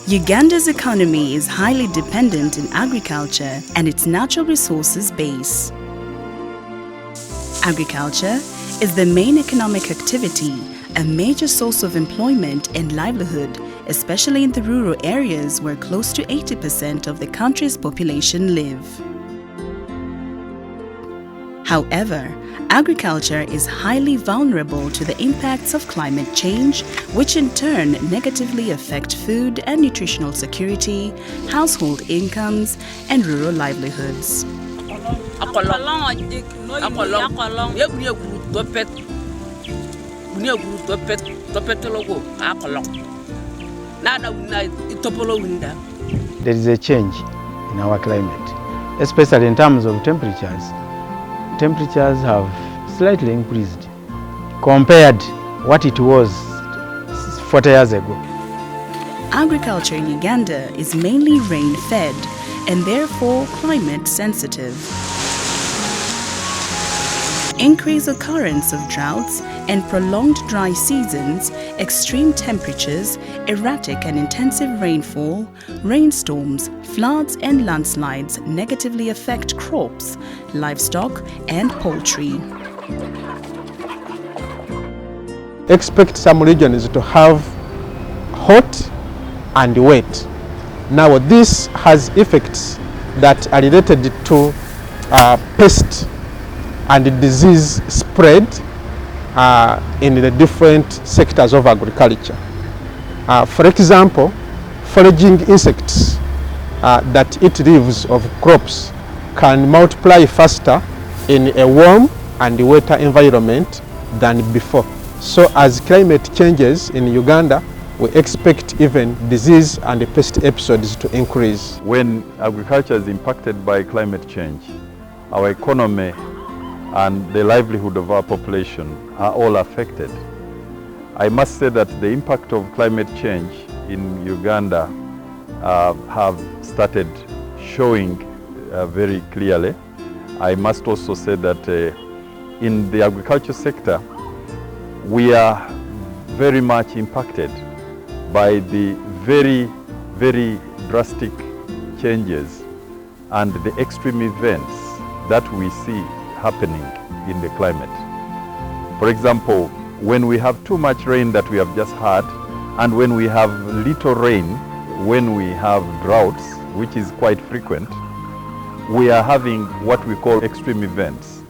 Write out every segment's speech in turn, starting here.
Uganda's economy is highly dependent on agriculture and its natural resources base. Agriculture is the main economic activity, a major source of employment and livelihood, especially in the rural areas where close to 80% of the country's population live. However, agriculture is highly vulnerable to the impacts of climate change, which in turn negatively affect food and nutritional security, household incomes, and rural livelihoods. There is a change in our climate, especially in terms of temperatures. Temperatures have slightly increased compared what it was 40 years ago. Agriculture in Uganda is mainly rain-fed and therefore climate-sensitive. Increased occurrence of droughts and prolonged dry seasons, extreme temperatures, erratic and intensive rainfall, rainstorms, floods and landslides negatively affect crops, livestock and poultry. Expect some regions to have hot and wet. Now this has effects that are related to pest and disease spread in the different sectors of agriculture. For example, foraging insects that eat leaves of crops can multiply faster in a warm and wetter environment than before. So as climate changes in Uganda, we expect even disease and pest episodes to increase. When agriculture is impacted by climate change, our economy and the livelihood of our population are all affected. I must say that the impact of climate change in Uganda have started showing very clearly. I must also say that in the agriculture sector, we are very much impacted by the very, very drastic changes and the extreme events that we see happening in the climate. For example, when we have too much rain that we have just had, and when we have little rain, when we have droughts, which is quite frequent, we are having what we call extreme events,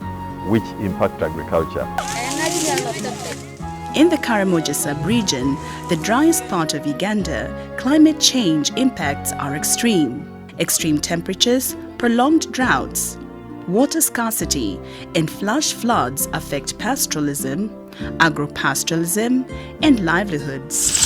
which impact agriculture. In the Karamoja sub-region, the driest part of Uganda, climate change impacts are extreme. Extreme temperatures, prolonged droughts, water scarcity, and flash floods affect pastoralism, agro-pastoralism, and livelihoods.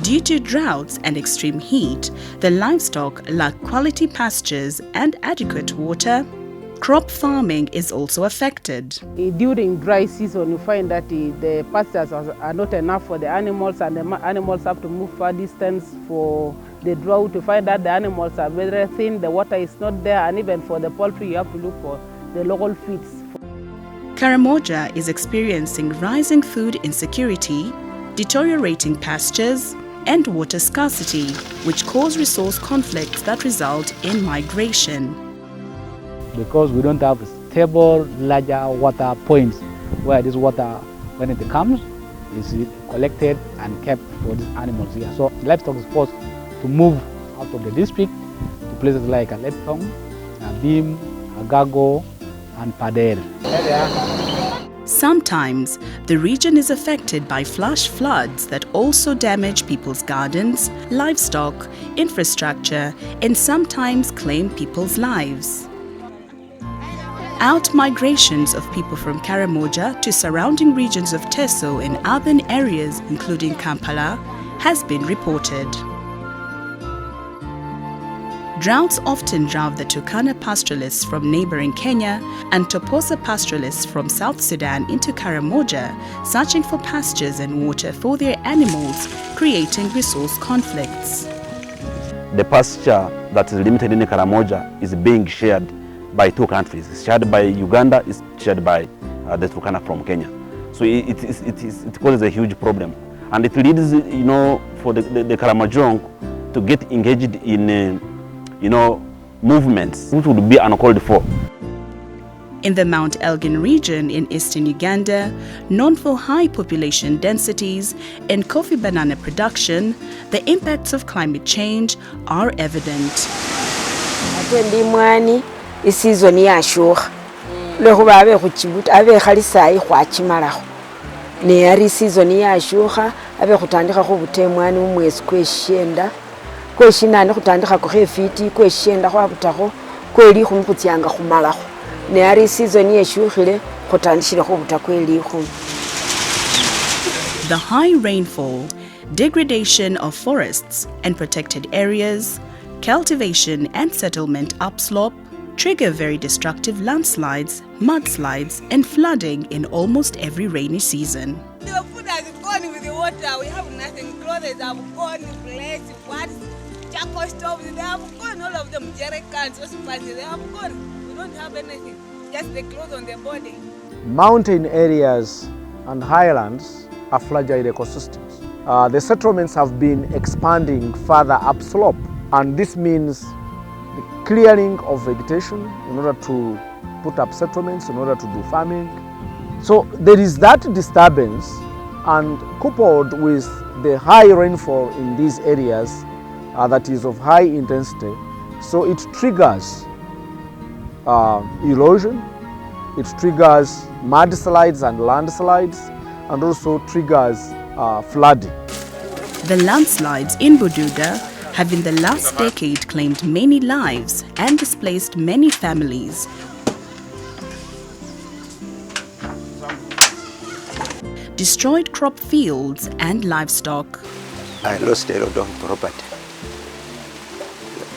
Due to droughts and extreme heat, the livestock lack quality pastures and adequate water. Crop farming is also affected. During dry season, you find that the pastures are not enough for the animals, and the animals have to move far distance for the drought. You find that the animals are very thin, the water is not there, and even for the poultry, you have to look for the local feeds. Karamoja is experiencing rising food insecurity, deteriorating pastures, and water scarcity, which cause resource conflicts that result in migration. Because we don't have stable, larger water points where this water, when it comes, is collected and kept for these animals here. So livestock is forced to move out of the district to places like Aleptong, Abim, Agago, and Pader. Sometimes, the region is affected by flash floods that also damage people's gardens, livestock, infrastructure, and sometimes claim people's lives. Out-migrations of people from Karamoja to surrounding regions of Teso and urban areas, including Kampala, has been reported. Droughts often drive the Turkana pastoralists from neighboring Kenya and Toposa pastoralists from South Sudan into Karamoja, searching for pastures and water for their animals, creating resource conflicts. the pasture that is limited in Karamoja is being shared by two countries. It's shared by Uganda, it's shared by the Turkana from Kenya. So it causes a huge problem. And it leads, for the Karamojong to get engaged in, movements which would be uncalled for. In the Mount Elgin region in eastern Uganda, known for high population densities and coffee banana production, the impacts of climate change are evident. Season yashuha lwekuba abe khuchibuta abe khali sayi khwachimalaho ne ari season yashuha abe khutandikha khubutemwani umwezi kweshenda kweshinane khutandikha ko khefiti kweshenda khwabutakho kweli khumukhutyanga khumalaho ne ari season yeshukhile khutandishile khubuta kweli khu. The high rainfall, degradation of forests and protected areas, cultivation and settlement upslope trigger very destructive landslides, mudslides, and flooding in almost every rainy season. The food has gone with the water. We have nothing. Clothes have gone, plates, pots, charcoal stoves, they have gone. All of them, jerry cans, they have gone. We don't have anything. Just the clothes on the body. Mountain areas and highlands are fragile ecosystems. The settlements have been expanding further upslope, and this means the clearing of vegetation in order to put up settlements, in order to do farming. So there is that disturbance, and coupled with the high rainfall in these areas that is of high intensity, so it triggers erosion, it triggers mudslides and landslides, and also triggers flooding. The landslides in Bududa have in the last decade claimed many lives and displaced many families. Destroyed crop fields and livestock. I lost a lot of property.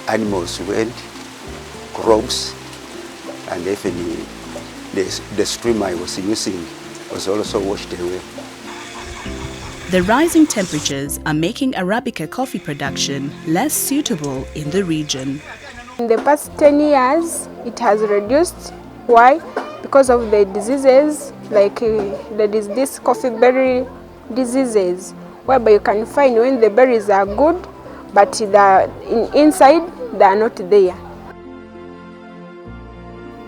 Animals went, crops, and even the stream I was using was also washed away. The rising temperatures are making Arabica coffee production less suitable in the region. In the past 10 years, it has reduced. Why? Because of the diseases, like there is this coffee berry diseases, whereby you can find when the berries are good, but inside they are not there.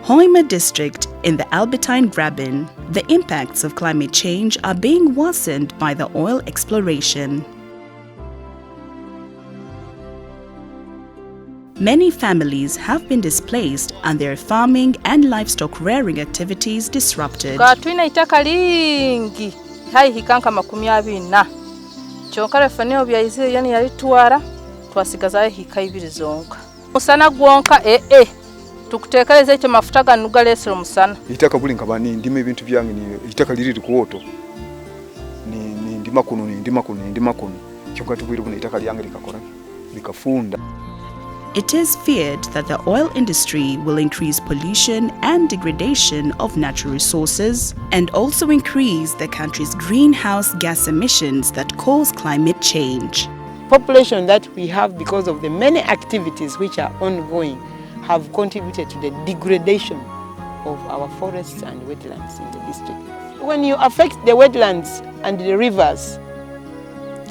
Hoima district in the Albertine Graben, the impacts of climate change are being worsened by the oil exploration. Many families have been displaced and their farming and livestock rearing activities disrupted. Twina itaka lingi hai hikanka 24 kyokala faneo byayize yani yalitwara twasigaza hika 2 zonka musana gwonka tukutekereza ekyo mafuta ganugalesero musana itaka buli nkabani ndime ebintu byange ni itaka liri kuwoto ni ndima kuno kyokka tubwire kuno itaka lyange likakora likafunda. It is feared that the oil industry will increase pollution and degradation of natural resources and also increase the country's greenhouse gas emissions that cause climate change. Population that we have because of the many activities which are ongoing have contributed to the degradation of our forests and wetlands in the district. When you affect the wetlands and the rivers,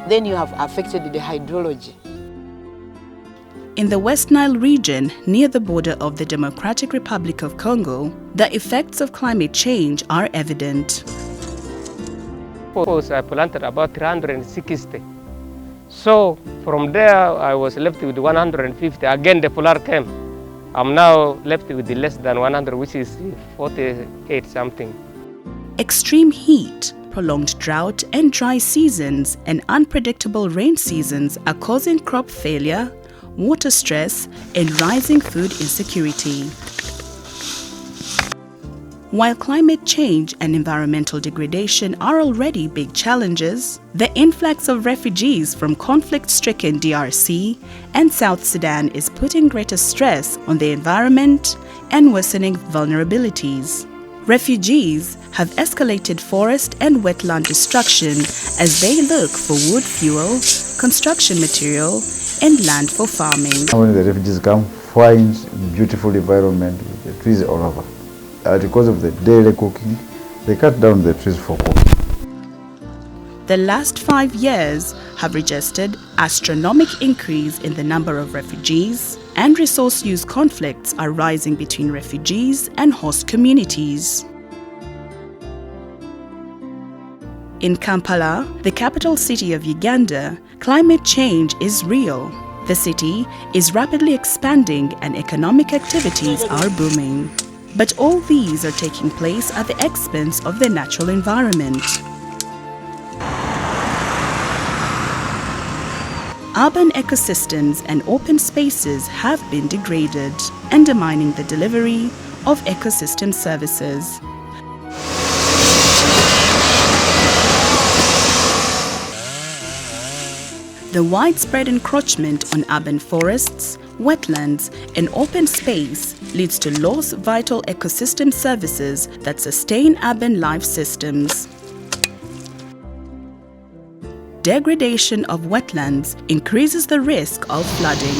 then you have affected the hydrology. In the West Nile region, near the border of the Democratic Republic of Congo, the effects of climate change are evident. I planted about 360. So from there, I was left with 150. Again, the polar came. I'm now left with less than 100, which is 48 something. Extreme heat, prolonged drought and dry seasons, and unpredictable rain seasons are causing crop failure, water stress, and rising food insecurity. While climate change and environmental degradation are already big challenges, the influx of refugees from conflict-stricken DRC and South Sudan is putting greater stress on the environment and worsening vulnerabilities. Refugees have escalated forest and wetland destruction as they look for wood fuel, construction material, and land for farming. When the refugees come, find beautiful environment with the trees all over. Because of the daily cooking, they cut down the trees for cooking. The last 5 years have registered astronomical increase in the number of refugees, and resource use conflicts are rising between refugees and host communities. In Kampala, the capital city of Uganda, climate change is real. The city is rapidly expanding and economic activities are booming. But all these are taking place at the expense of the natural environment. Urban ecosystems and open spaces have been degraded, undermining the delivery of ecosystem services. The widespread encroachment on urban forests, wetlands, and open space leads to loss of vital ecosystem services that sustain urban life systems. Degradation of wetlands increases the risk of flooding.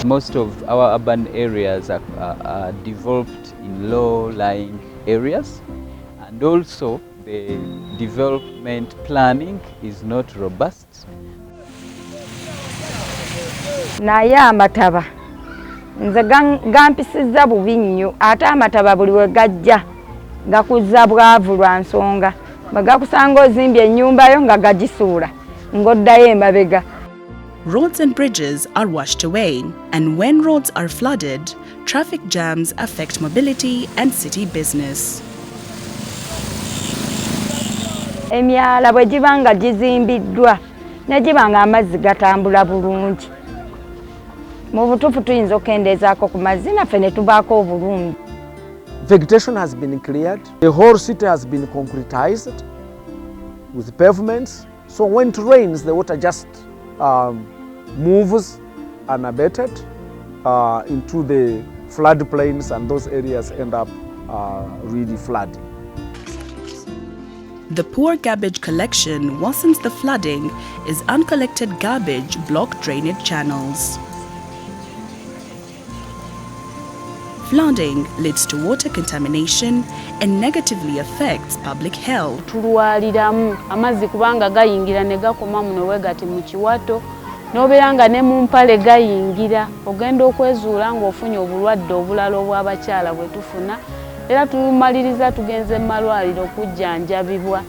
Most of our urban areas are developed in low-lying areas, and also the development planning is not robust. Naye amataba nze gampisizza bubi nnyo, ate amataba buli we gajja gakuzza bwavu lwa nsonga bagakusanga ozimbye ennyumba yo nga gagisuula ng'oddayo emabega. Roads and bridges are washed away, and when roads are flooded, traffic jams affect mobility and city business. Emyala bwe giba nga gizimbiddwa ne giba nga amazzi gatambula bulungi, mu butuufu tuyinza okendeezaako ku mazzi naffe ne tubaako obulungi. Vegetation has been cleared. The whole city has been concretized with pavements. So when it rains, the water just moves unabated into the floodplains, and those areas end up really flooding. The poor garbage collection worsens the flooding as uncollected garbage block drainage channels. Flooding leads to water contamination and negatively affects public health. Tulwaliramu amazzi kubanga gayingira ne gakoma muno wegati mu kiwato n'obeera nga ne mu mpale gayingira ogenda okwezuula ng'ofunye obulwadde obulala obw'abakyala bwe tufuna era tulumaliriza tugenze mu malwaliro okujjanjabibwa.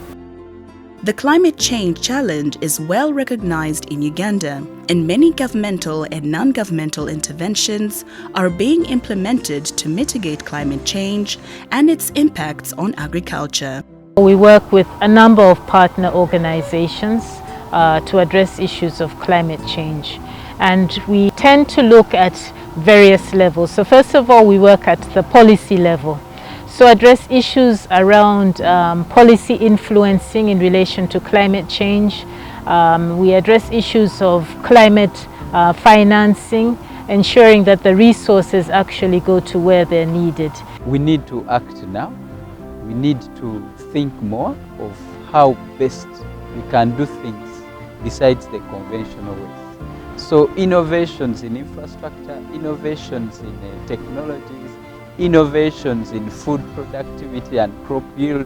The climate change challenge is well recognized in Uganda, and many governmental and non-governmental interventions are being implemented to mitigate climate change and its impacts on agriculture. We work with a number of partner organizations to address issues of climate change, and we tend to look at various levels. So first of all, we work at the policy level. So address issues around policy influencing in relation to climate change. We address issues of climate financing, ensuring that the resources actually go to where they're needed. We need to act now. We need to think more of how best we can do things besides the conventional ways. So innovations in infrastructure, innovations in technologies, innovations in food productivity and crop yield,